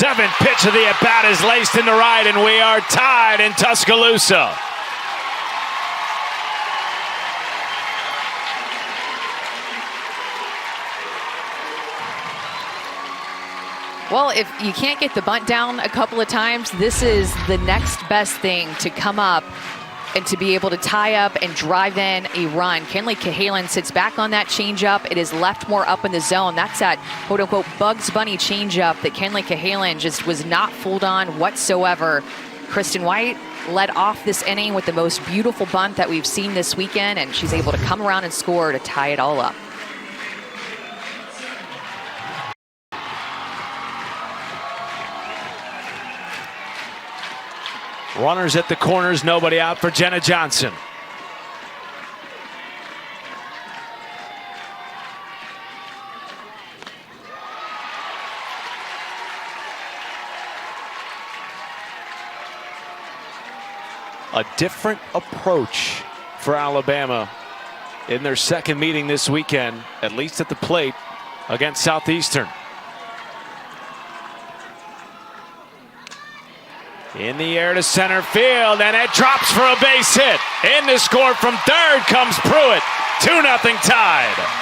Seventh pitch of the at-bat is laced into right, and we are tied in Tuscaloosa. Well, if you can't get the bunt down a couple of times, this is the next best thing to come up and to be able to tie up and drive in a run. Kenley Cahalan sits back on that changeup. It is left more up in the zone. That's that quote-unquote Bugs Bunny changeup that Kenley Cahalan just was not fooled on whatsoever. Kristen White led off this inning with the most beautiful bunt that we've seen this weekend, and she's able to come around and score to tie it all up. Runners at the corners, nobody out for Jenna Johnson. A different approach for Alabama in their second meeting this weekend, at least at the plate against Southeastern. In the air to center field, and it drops for a base hit. In to score from third comes Pruitt. 2-0 tied.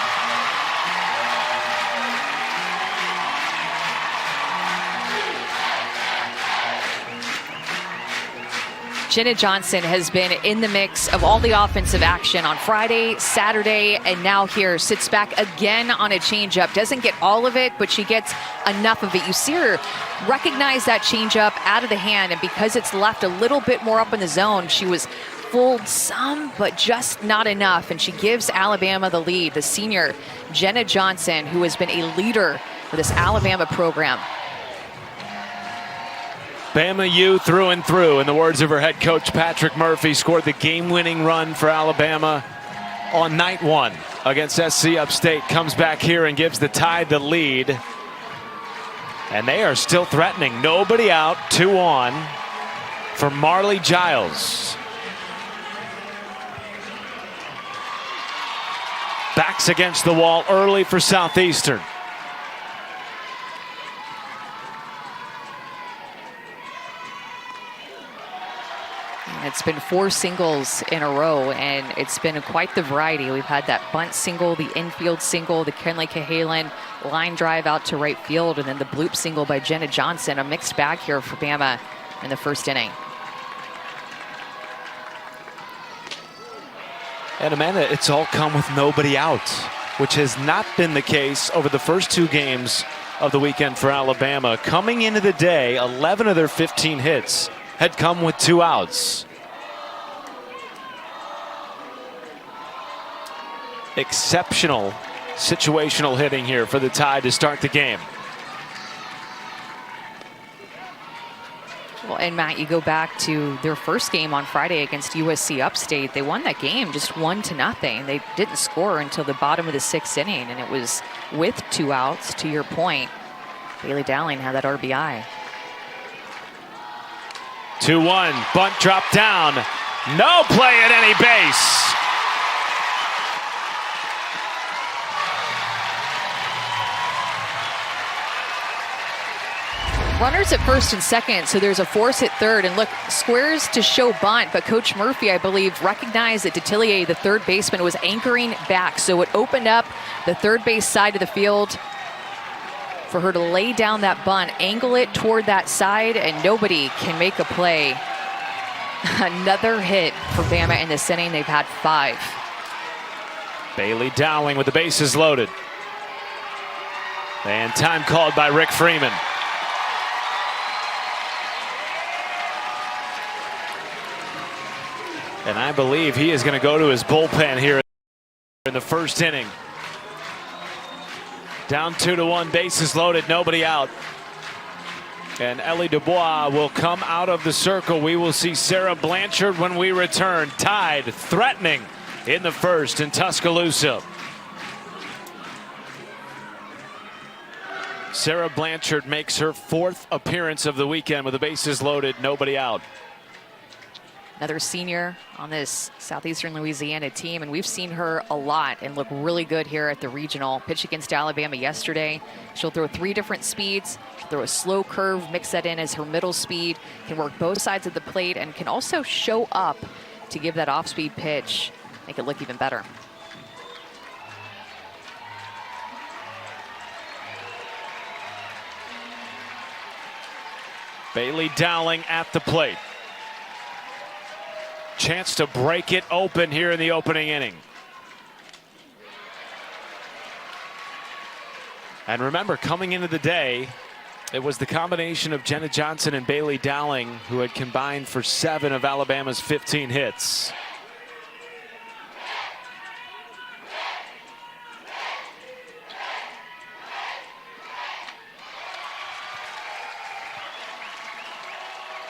Jenna Johnson has been in the mix of all the offensive action on Friday, Saturday, and now here sits back again on a changeup. Doesn't get all of it, but she gets enough of it. You see her recognize that changeup out of the hand, and because it's left a little bit more up in the zone, she was fooled some, but just not enough, and she gives Alabama the lead. The senior Jenna Johnson, who has been a leader for this Alabama program. Bama U through and through, in the words of her head coach Patrick Murphy, scored the game-winning run for Alabama on night one against SC Upstate. Comes back here and gives the Tide the lead. And they are still threatening. Nobody out, 2 on for Marley Giles. Backs against the wall early for Southeastern. It's been 4 singles in a row, and it's been quite the variety. We've had that bunt single, the infield single, the Kenley Cahalan line drive out to right field, and then the bloop single by Jenna Johnson. A mixed bag here for Bama in the first inning. And Amanda, it's all come with nobody out, which has not been the case over the first 2 games of the weekend for Alabama. Coming into the day, 11 of their 15 hits had come with 2 outs. Exceptional situational hitting here for the Tide to start the game. Well, and Matt, you go back to their first game on Friday against USC Upstate. They won that game just 1-0. They didn't score until the bottom of the 6th inning, and it was with 2 outs, to your point. Bailey Dowling had that RBI. 2-1, bunt drop down. No play at any base. Runners at first and second, so there's a force at third. And look, squares to show bunt, but Coach Murphy, I believe, recognized that Detillier, the third baseman, was anchoring back. So it opened up the third base side of the field for her to lay down that bunt, angle it toward that side, and nobody can make a play. Another hit for Bama in this inning. They've had 5. Bailey Dowling with the bases loaded. And time called by Rick Freeman. And I believe he is going to go to his bullpen here in the first inning. Down 2-1, bases loaded, nobody out. And Ellie Dubois will come out of the circle. We will see Sarah Blanchard when we return. Tide threatening in the first in Tuscaloosa. Sarah Blanchard makes her 4th appearance of the weekend with the bases loaded, nobody out. Another senior on this Southeastern Louisiana team, and we've seen her a lot and look really good here at the regional. Pitched against Alabama yesterday. She'll throw 3 different speeds. She'll throw a slow curve, mix that in as her middle speed, can work both sides of the plate, and can also show up to give that off-speed pitch, make it look even better. Bailey Dowling at the plate. Chance to break it open here in the opening inning. And remember, coming into the day, it was the combination of Jenna Johnson and Bailey Dowling who had combined for 7 of Alabama's 15 hits.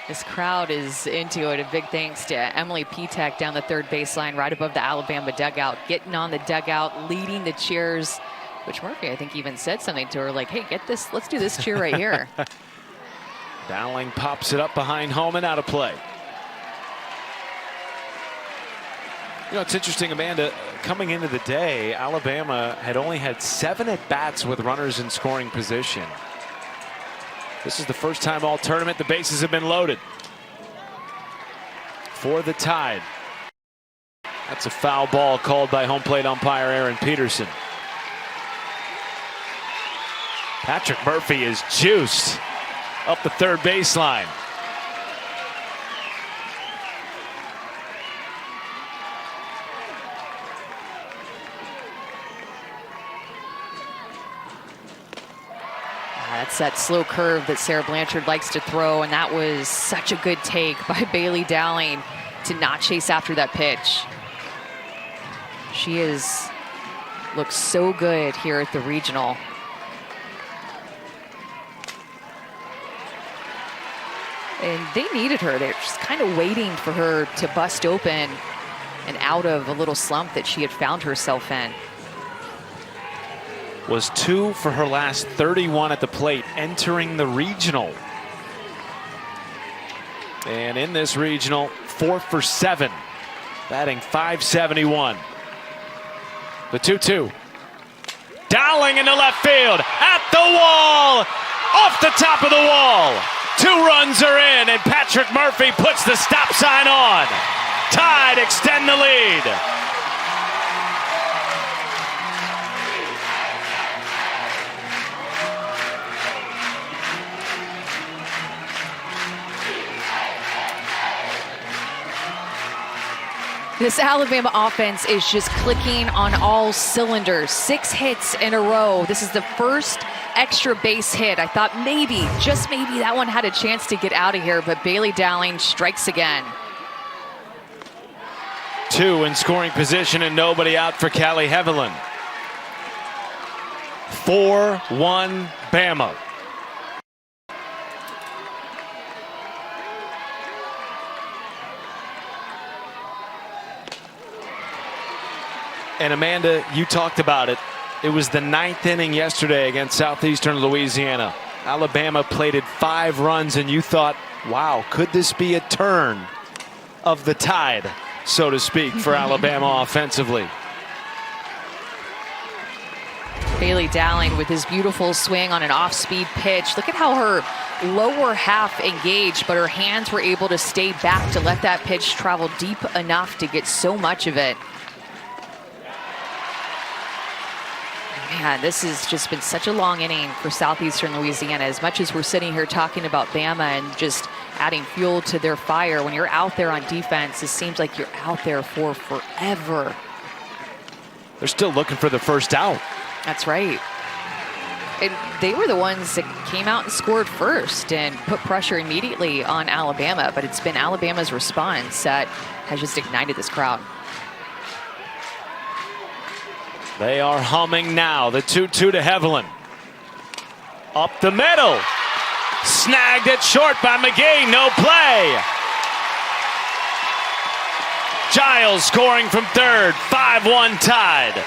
This crowd is into it. A big thanks to Emily Petek down the third baseline, right above the Alabama dugout, getting on the dugout, leading the cheers, which Murphy, I think, even said something to her like, hey, get this, let's do this cheer right here. Dowling pops it up behind home and out of play. You know, it's interesting, Amanda, coming into the day, Alabama had only had 7 at-bats with runners in scoring position. This is the first time all tournament the bases have been loaded for the Tide. That's a foul ball called by home plate umpire Aaron Peterson. Patrick Murphy is juiced up the third baseline. That's that slow curve that Sarah Blanchard likes to throw, and that was such a good take by Bailey Dowling to not chase after that pitch. She looks so good here at the regional. And they needed her. They're just kind of waiting for her to bust open and out of a little slump that she had found herself in. Was 2 for her last 31 at the plate entering the regional. And in this regional, 4 for 7, batting .571. The 2-2. Dowling into left field, at the wall, off the top of the wall. 2 runs are in, and Patrick Murphy puts the stop sign on. Tide extend the lead. This Alabama offense is just clicking on all cylinders. 6 hits in a row. This is the first extra base hit. I thought maybe, just maybe, that one had a chance to get out of here, but Bailey Dowling strikes again. 2 in scoring position and nobody out for Callie Heveland. 4-1 Bama. And Amanda, you talked about it. It was the 9th inning yesterday against Southeastern Louisiana. Alabama plated 5 runs, and you thought, wow, could this be a turn of the tide, so to speak, for Alabama offensively? Bailey Dowling with his beautiful swing on an off-speed pitch. Look at how her lower half engaged, but her hands were able to stay back to let that pitch travel deep enough to get so much of it. Man, this has just been such a long inning for Southeastern Louisiana. As much as we're sitting here talking about Bama and just adding fuel to their fire, when you're out there on defense, it seems like you're out there for forever. They're still looking for the first out. That's right. And they were the ones that came out and scored first and put pressure immediately on Alabama, but it's been Alabama's response that has just ignited this crowd. They are humming now. The 2-2 to Heveland. Up the middle. Snagged it short by McGee. No play. Giles scoring from third. 5-1 Tide.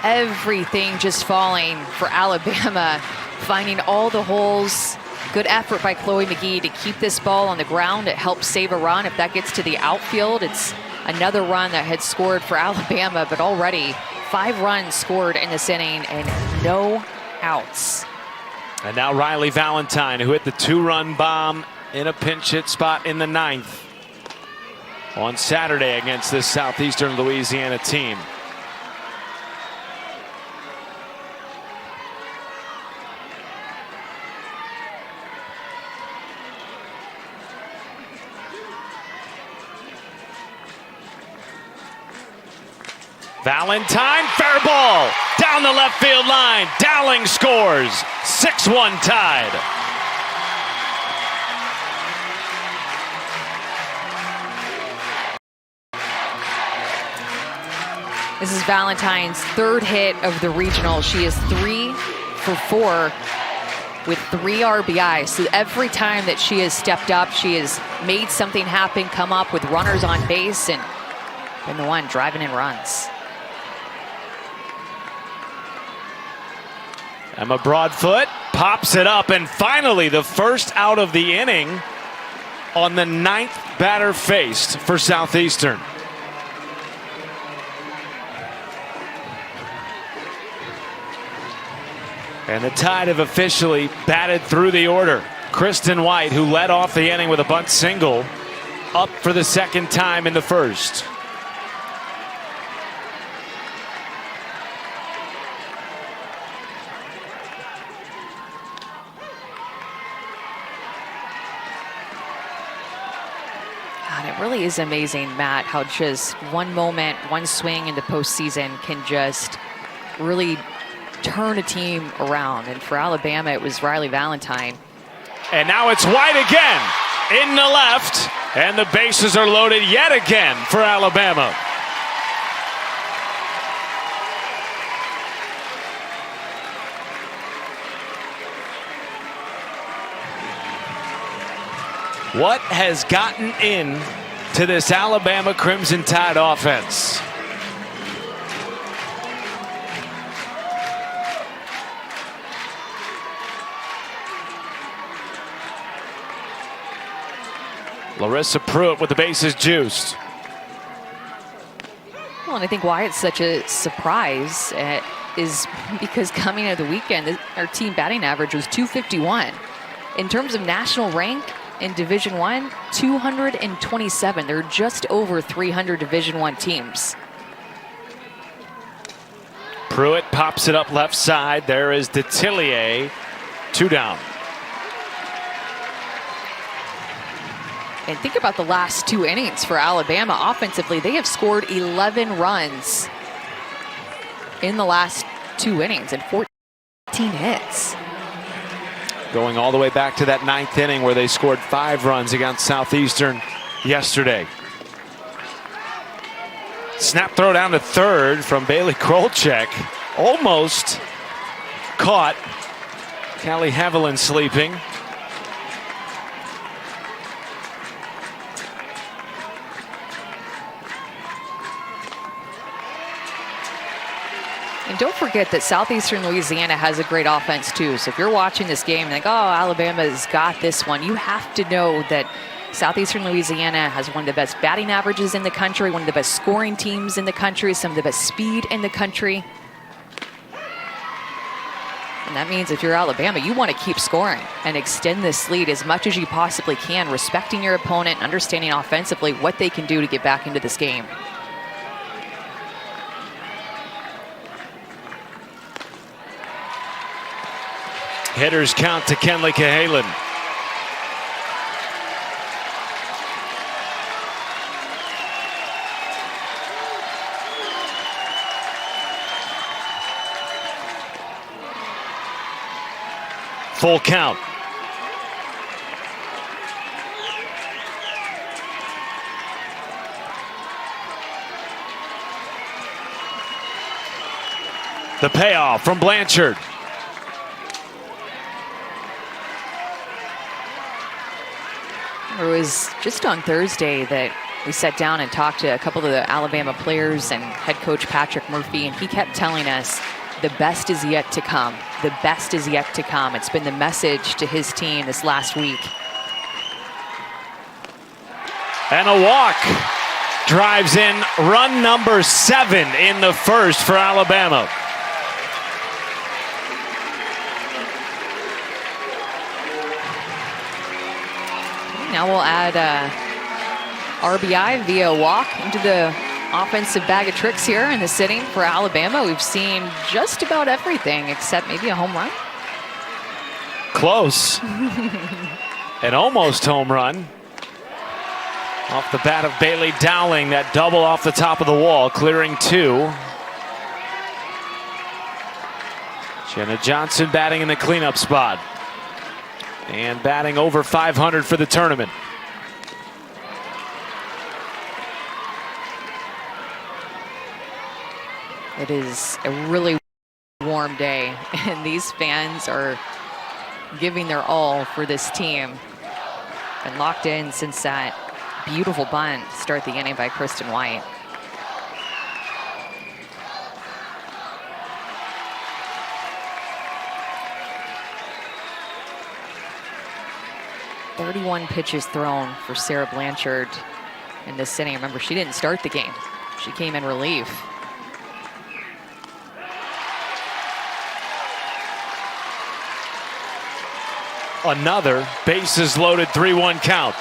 everything just falling for Alabama, finding all the holes. Good effort by Chloe McGee to keep this ball on the ground. It helps save a run. If that gets to the outfield, it's another run that had scored for Alabama, but already 5 runs scored in this inning and no outs. And now Riley Valentine, who hit the 2-run bomb in a pinch hit spot in the 9th on Saturday against this Southeastern Louisiana team. Valentine, fair ball, down the left field line. Dowling scores, 6-1 tied. This is Valentine's 3rd hit of the regional. She is 3 for 4 with 3 RBIs. So every time that she has stepped up, she has made something happen, come up with runners on base, and been the one driving in runs. Emma Broadfoot pops it up, and finally the first out of the inning on the 9th batter faced for Southeastern. And the Tide have officially batted through the order. Kristen White, who led off the inning with a bunt single, up for the 2nd time in the 1st. It really is amazing, Matt, how just one moment, one swing in the postseason can just really turn a team around. And for Alabama, it was Riley Valentine. And now it's White again in the left, and the bases are loaded yet again for Alabama. What has gotten in to this Alabama Crimson Tide offense? Larissa Pruitt with the bases juiced. Well, and I think why it's such a surprise is because coming out of the weekend, our team batting average was .251. In terms of national rank, in Division I, 227. They're just over 300 Division I teams. Pruitt pops it up left side. There is Detillier, 2 down. And think about the last 2 innings for Alabama. Offensively, they have scored 11 runs in the last 2 innings and 14 hits. Going all the way back to that 9th inning where they scored 5 runs against Southeastern yesterday. Snap throw down to 3rd from Bailey Krolchek. Almost caught. Callie Haviland sleeping. And don't forget that Southeastern Louisiana has a great offense too. So if you're watching this game and think, oh, Alabama's got this one, you have to know that Southeastern Louisiana has one of the best batting averages in the country, one of the best scoring teams in the country, some of the best speed in the country. And that means if you're Alabama, you want to keep scoring and extend this lead as much as you possibly can, respecting your opponent, understanding offensively what they can do to get back into this game. Hitters count to Kenley Cahalan. Full count. The payoff from Blanchard. It was just on Thursday that We sat down and talked to a couple of the Alabama players and head coach Patrick Murphy, and he kept telling us the best is yet to come. The best is yet to come. It's been the message to his team this last week. And a walk drives in run number 7 in the first for Alabama. Now we'll add RBI via walk into the offensive bag of tricks here in this inning for Alabama. We've seen just about everything except maybe a home run. Close. An almost home run. Off the bat of Bailey Dowling, that double off the top of the wall, clearing 2. Jenna Johnson batting in the cleanup spot. And batting over 500 for the tournament. It is a really warm day, and these fans are giving their all for this team. Been locked in since that beautiful bunt to start the inning by Kristen White. "31 pitches thrown for Sarah Blanchard in this inning." Remember, she didn't start the game. She came in relief. Another bases loaded 3-1 count.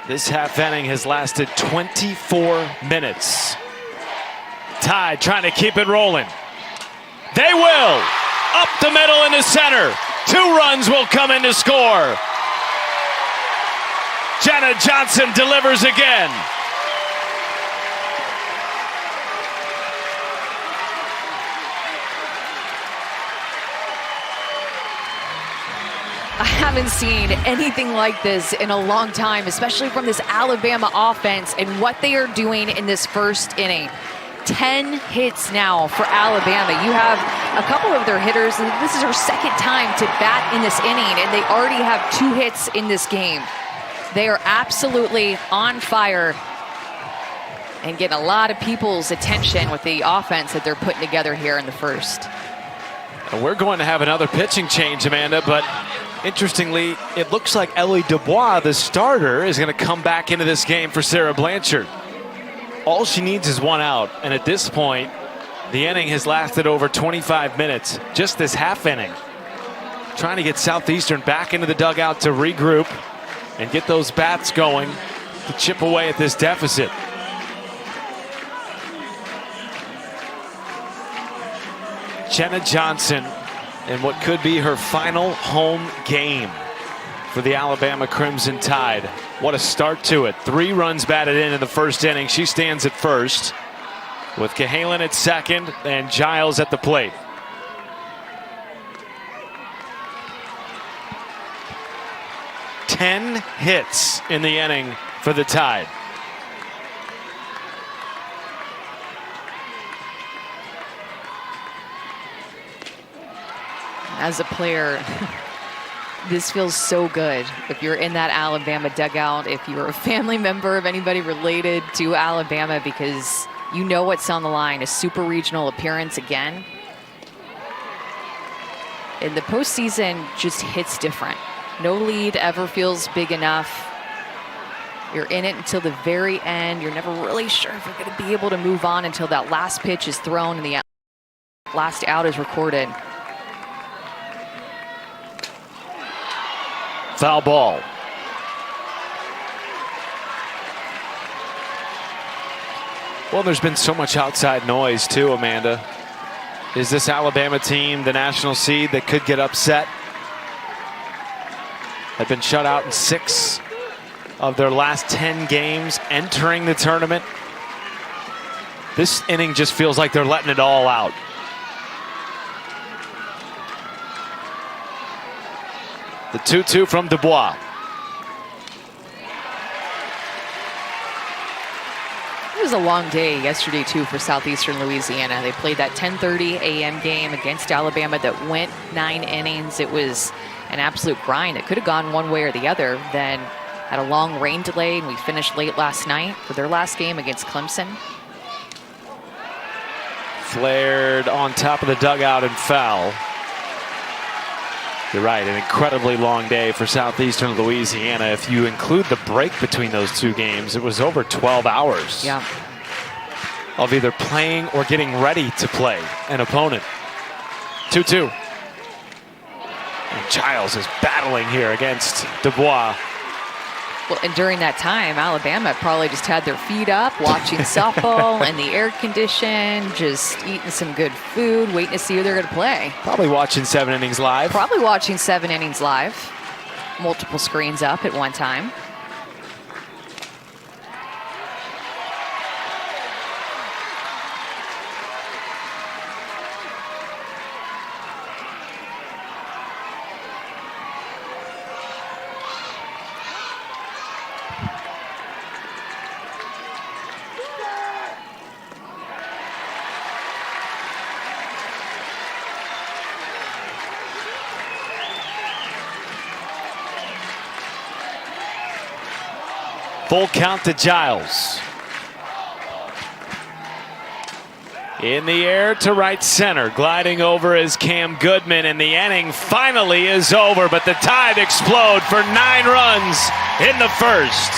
This half inning has lasted 24 minutes. Tide trying to keep it rolling. They will. Up the middle into center. 2 runs will come in to score. Jenna Johnson delivers again. I haven't seen anything like this in a long time, especially from this Alabama offense and what they are doing in this first inning. 10 hits now for Alabama. You have a couple of their hitters, and this is her second time to bat in this inning, and they already have 2 hits in this game. They are absolutely on fire and getting a lot of people's attention with the offense that they're putting together here in the first. And we're going to have another pitching change, Amanda, but interestingly, it looks like Ellie Dubois, the starter, is going to come back into this game for Sarah Blanchard. All she needs is 1 out, and at this point, the inning has lasted over 25 minutes, just this half inning. Trying to get Southeastern back into the dugout to regroup and get those bats going to chip away at this deficit. Jenna Johnson in what could be her final home game for the Alabama Crimson Tide. What a start to it. 3 runs batted in the first inning. She stands at first with Cahalan at second and Giles at the plate. Ten hits in the inning for the Tide. As a player, this feels so good. If you're in that Alabama dugout, if you're a family member of anybody related to Alabama, because you know what's on the line, a super regional appearance again. And the postseason just hits different. No lead ever feels big enough. You're in it until the very end. You're never really sure if you're going to be able to move on until that last pitch is thrown and the last out is recorded. Foul ball. Well, there's been so much outside noise too, Amanda. Is this Alabama team the national seed that could get upset? Have been shut out in 6 of their last 10 games entering the tournament. This inning just feels like they're letting it all out. The 2-2 from Dubois. It was a long day yesterday, too, for Southeastern Louisiana. They played that 10:30 a.m. game against Alabama that went 9 innings. It was an absolute grind. It could have gone one way or the other. Then had a long rain delay, and we finished late last night for their last game against Clemson. Flared on top of the dugout and foul. You're right, an incredibly long day for Southeastern Louisiana. If you include the break between those two games, it was over 12 hours. Yeah. Of either playing or getting ready to play an opponent. 2-2. And Giles is battling here against Dubois. Well, and during that time, Alabama probably just had their feet up, watching softball in the air condition, just eating some good food, waiting to see who they're going to play. Probably watching 7 innings live. Probably watching 7 innings live. Multiple screens up at one time. Full count to Giles. In the air to right center. Gliding over is Cam Goodman, and the inning finally is over, but the Tide explode for 9 runs in the first.